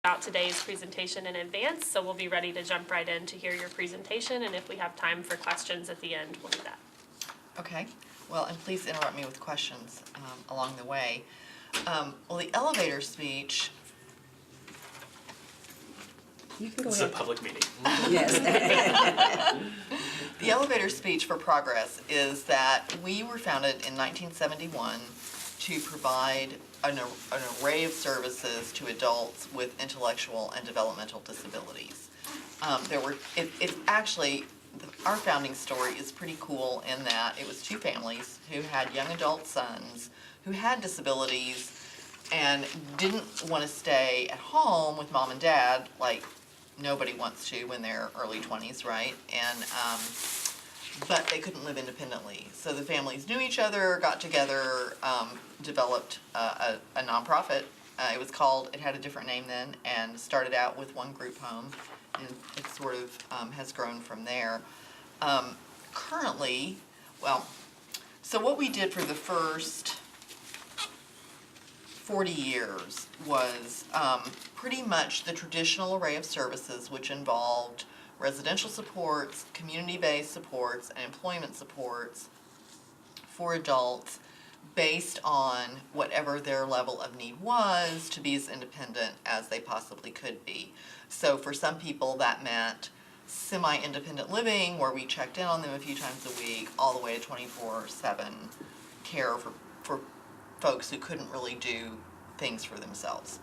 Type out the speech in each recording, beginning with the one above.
About today's presentation in advance, so we'll be ready to jump right in to hear your presentation, and if we have time for questions at the end, we'll do that. Okay. Well, and please interrupt me with questions along the way. Well, the elevator speech. You can go It's ahead. a public meeting. Yes. The elevator speech for progress is that we were founded in 1971 to provide an array of services to adults with intellectual and developmental disabilities. It's actually, our founding story is pretty cool in that it was two families who had young adult sons who had disabilities and didn't want to stay at home with mom and dad like nobody wants to when they're early 20s, right? And but they couldn't live independently. So the families knew each other, got together, developed a nonprofit. It had a different name then, and started out with one group home, and it sort of has grown from there. Currently, so what we did for the first 40 years was pretty much the traditional array of services, which involved residential supports, community-based supports, and employment supports for adults based on whatever their level of need was to be as independent as they possibly could be. So for some people that meant semi-independent living, where we checked in on them a few times a week, all the way to 24/7 care for folks who couldn't really do things for themselves.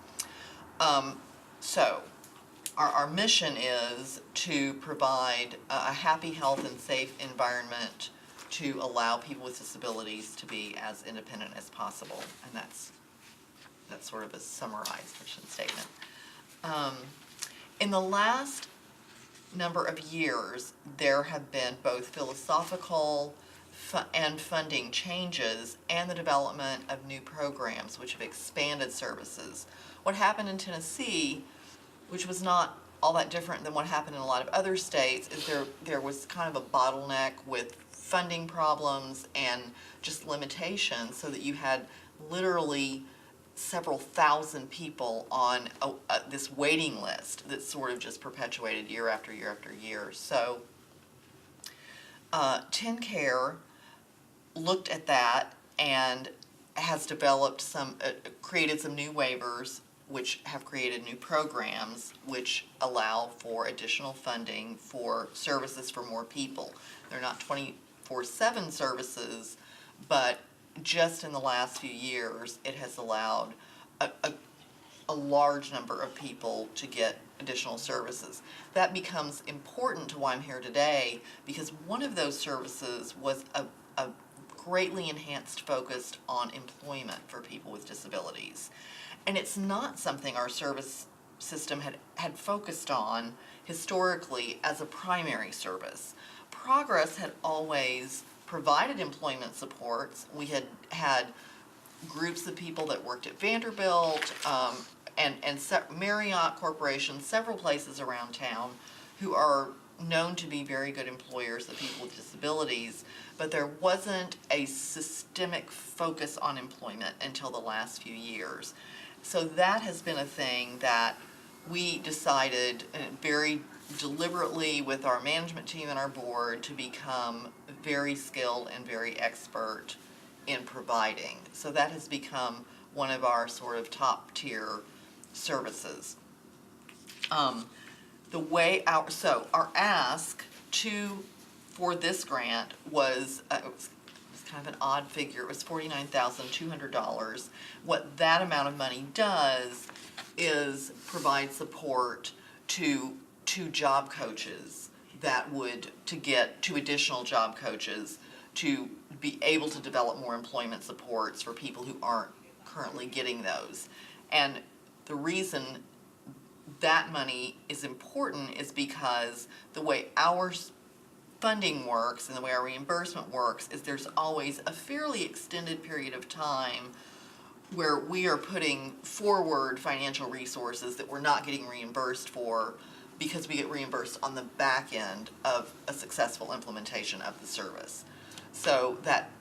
So our mission is to provide a happy, health, and safe environment to allow people with disabilities to be as independent as possible, and that's sort of a summarized mission statement. In the last number of years, there have been both philosophical and funding changes and the development of new programs which have expanded services. What happened in Tennessee, which was not all that different than what happened in a lot of other states, is there was kind of a bottleneck with funding problems and just limitations, so that you had literally several thousand people on this waiting list that sort of just perpetuated year after year after year. So TennCare looked at that and has developed created some new waivers, which have created new programs which allow for additional funding for services for more people. They're not 24/7 services, but just in the last few years, it has allowed a large number of people to get additional services. That becomes important to why I'm here today, because one of those services was a greatly enhanced focus on employment for people with disabilities. And it's not something our service system had focused on historically as a primary service. Progress had always provided employment supports. We had groups of people that worked at Vanderbilt and Marriott Corporation, several places around town, who are known to be very good employers of people with disabilities, but there wasn't a systemic focus on employment until the last few years. So that has been a thing that we decided very deliberately with our management team and our board to become very skilled and very expert in providing. So that has become one of our sort of top tier services. Our ask for this grant was it was kind of an odd figure. It was $49,200. What that amount of money does is provide support to two job coaches two additional job coaches to be able to develop more employment supports for people who aren't currently getting those. And the reason that money is important is because the way our funding works and the way our reimbursement works is there's always a fairly extended period of time where we are putting forward financial resources that we're not getting reimbursed for, because we get reimbursed on the back end of a successful implementation of the service. So that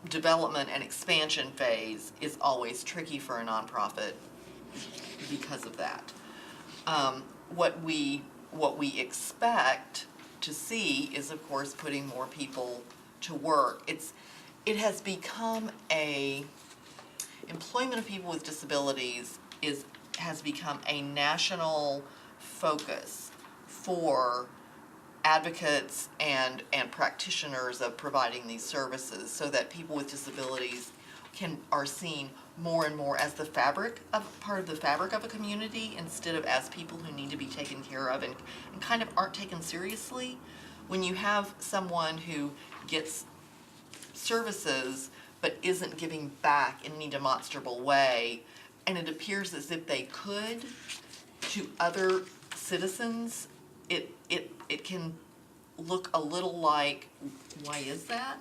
development and expansion phase is always tricky for a nonprofit because of that. What we expect to see is, of course, putting more people to work. It has become employment of people with disabilities has become a national focus for advocates and practitioners of providing these services, so that people with disabilities are seen more and more as part of the fabric of a community, instead of as people who need to be taken care of and kind of aren't taken seriously. When you have someone who gets services but isn't giving back in any demonstrable way, and it appears as if they could to other citizens, it can look a little like, why is that?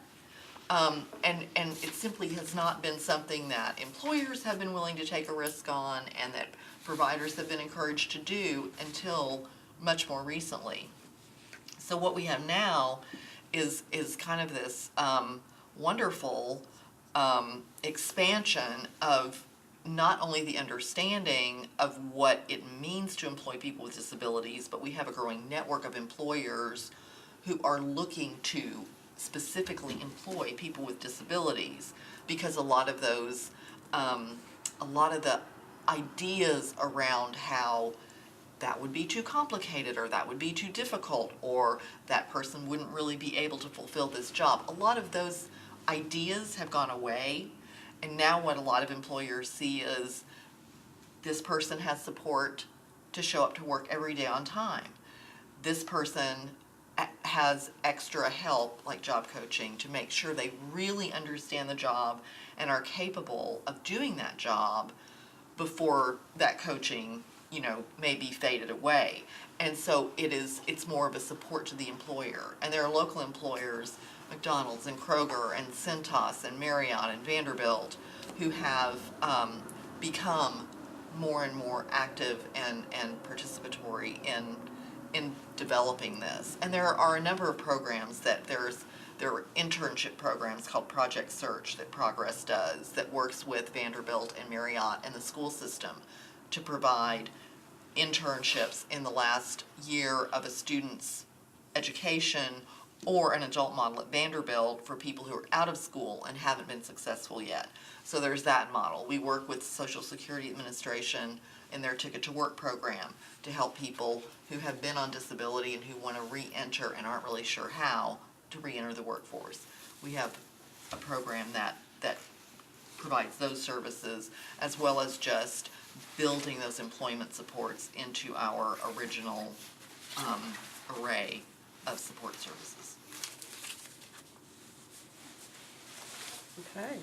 And it simply has not been something that employers have been willing to take a risk on, and that providers have been encouraged to do until much more recently. So what we have now is kind of this wonderful expansion of not only the understanding of what it means to employ people with disabilities, but we have a growing network of employers who are looking to specifically employ people with disabilities, because a lot of the ideas around how that would be too complicated, or that would be too difficult, or that person wouldn't really be able to fulfill this job, a lot of those ideas have gone away. And now what a lot of employers see is, this person has support to show up to work every day on time. This person has extra help, like job coaching, to make sure they really understand the job and are capable of doing that job before that coaching, may be faded away. And so it's more of a support to the employer. And there are local employers, McDonald's and Kroger and Cintas and Marriott and Vanderbilt, who have become more and more active and participatory in developing this. And there are a number of programs there are internship programs called Project Search that Progress does, that works with Vanderbilt and Marriott and the school system to provide internships in the last year of a student's education, or an adult model at Vanderbilt for people who are out of school and haven't been successful yet. So there's that model. We work with Social Security Administration in their Ticket to Work program to help people who have been on disability and who want to re-enter and aren't really sure how to re-enter the workforce. We have a program that provides those services, as well as just building those employment supports into our original array of support services. Okay,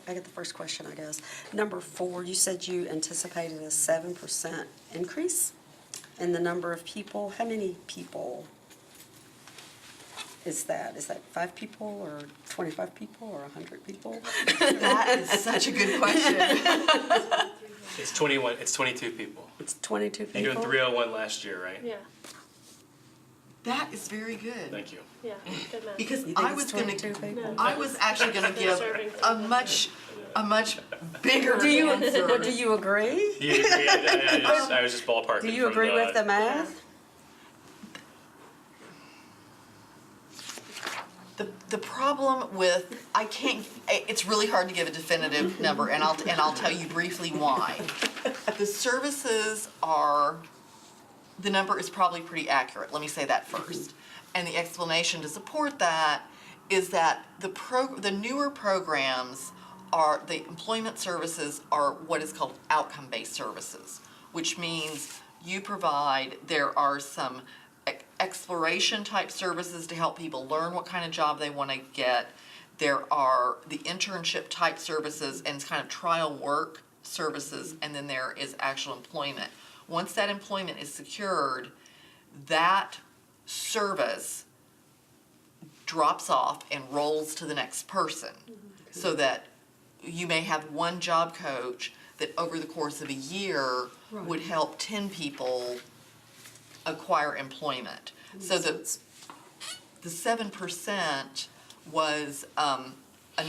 I get the first question, I guess. Number 4, you said you anticipated a 7% increase in the number of people. How many people is that? Is that 5 people, or 25 people, or 100 people? That is such a good question. It's 21. It's 22 people. It's 22 people? You're doing 301 last year, right? Yeah, That is very good. Thank you. yeah, good math. Because You think I it's was going 22 to, people? I was actually going to give Serving a much bigger Do you, answer. do you agree? You agree? I was just ballparking. Do you from agree with the math? The problem with, it's really hard to give a definitive number, and I'll tell you briefly why. The services the number is probably pretty accurate, let me say that first. And the explanation to support that is that the newer programs the employment services are what is called outcome-based services, which means there are some exploration type services to help people learn what kind of job they want to get. There are the internship type services and kind of trial work services, and then there is actual employment. Once that employment is secured, that service drops off and rolls to the next person. So that you may have one job coach that over the course of a year would help 10 people acquire employment. So the 7% was a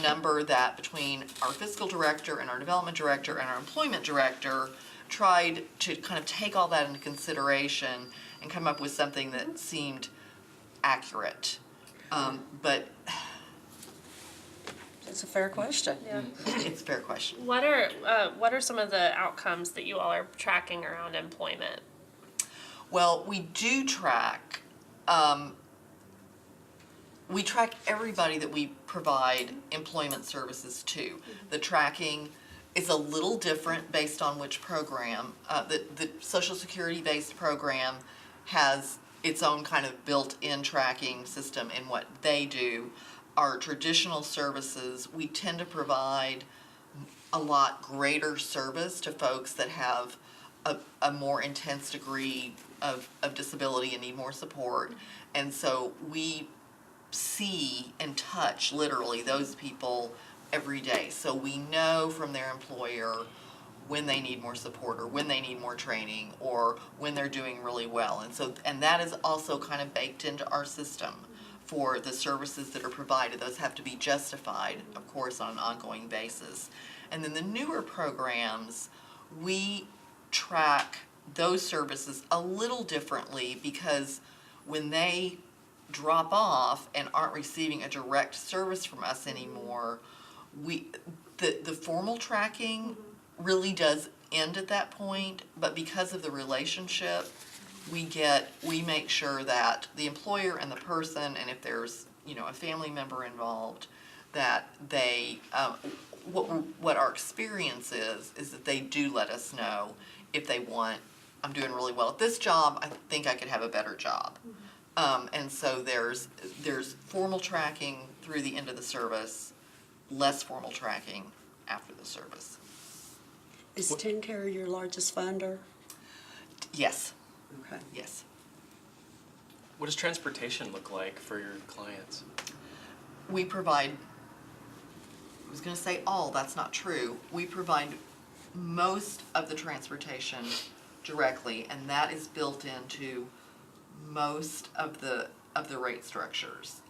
number that between our fiscal director and our development director and our employment director tried to kind of take all that into consideration and come up with something that seemed accurate. But It's a fair question. Yeah. it's a fair question. What are some of the outcomes that you all are tracking around employment? Well, we do track, everybody that we provide employment services to. The tracking is a little different based on which program. The Social Security-based program has its own kind of built-in tracking system in what they do. Our traditional services, we tend to provide a lot greater service to folks that have a more intense degree of disability and need more support. And so we see and touch literally those people every day. So we know from their employer when they need more support or when they need more training or when they're doing really well. And that is also kind of baked into our system for the services that are provided. Those have to be justified, of course, on an ongoing basis. And then the newer programs, we track those services a little differently because when they drop off and aren't receiving a direct service from us anymore, the formal tracking really does end at that point, but because of the relationship, we make sure that the employer and the person, and if there's, a family member involved, that they, what our experience is that they do let us know if they want, I'm doing really well at this job, I think I could have a better job. And so there's formal tracking through the end of the service, less formal tracking after the service. Is TennCare your largest funder? Yes, Okay. yes. What does transportation look like for your clients? We provide, I was going to say all, that's not true. We provide most of the transportation directly, and that is built into most of the rate structures.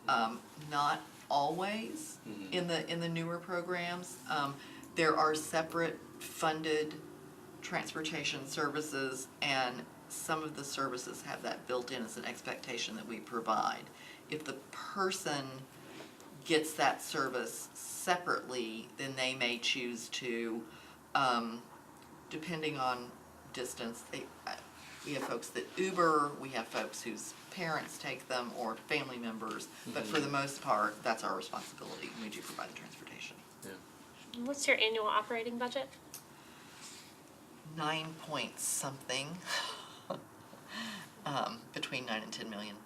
Not always in the newer programs. There are separate funded transportation services, and some of the services have that built in as an expectation that we provide. If the person gets that service separately, then they may choose to, depending on distance, we have folks that Uber, we have folks whose parents take them or family members, but for the most part, that's our responsibility, and we do provide the transportation. Yeah. What's your annual operating budget? 9 point something, between 9 and 10 million.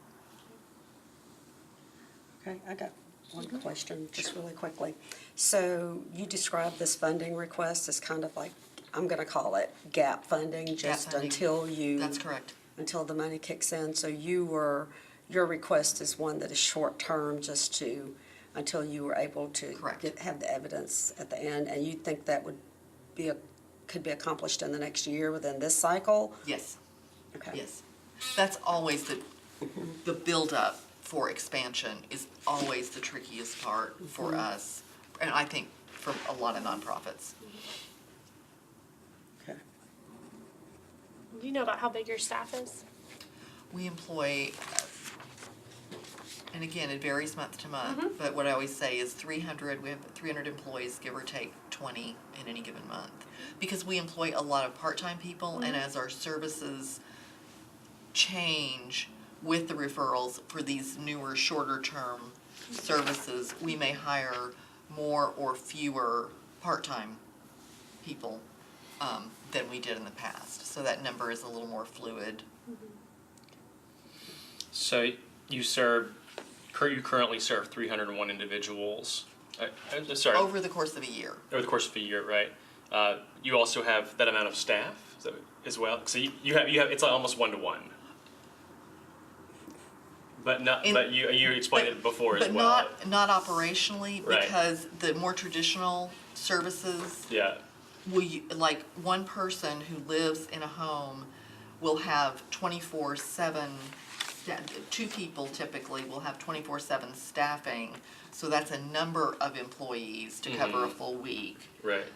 Okay, I got one question, just really quickly. So you described this funding request as kind of like, I'm gonna call it gap funding, just funding. until you. That's correct. Until the money kicks in. So your request is one that is short-term, just until you were able to Correct. have the evidence at the end, and you think that could be accomplished in the next year within this cycle? Yes, Okay. yes. That's always the build-up for expansion is always the trickiest part for us, and I think for a lot of nonprofits. Okay. Do you know about how big your staff is? We employ, and again, it varies month to month, but what I always say is we have 300 employees, give or take 20 in any given month. Because we employ a lot of part-time people, and as our services change with the referrals for these newer, shorter-term services, we may hire more or fewer part-time people than we did in the past. So that number is a little more fluid. So you currently serve 301 individuals. Sorry. Over the course of a year. Over the course of a year, right? You also have that amount of staff as well. So you have it's like almost 1-to-1. But you explained it before as well. But not operationally, Right. because the more traditional services, Yeah. like one person who lives in a home will have 24/7, two people typically will have 24/7 staffing, so that's a number of employees to cover a full week. Right.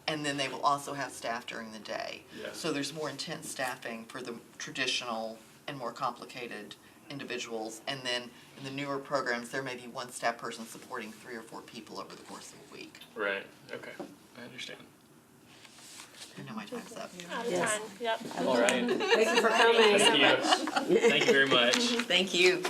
and then they will also have staff during the day. Yeah. So there's more intense staffing for the traditional and more complicated individuals. And then in the newer programs, there may be one staff person supporting 3 or 4 people over the course of a week. Right, okay, I understand. I know my time's up. Out of Yes. time, yep. All right, Thank you for coming. thank you. Thank you very much. Thank you.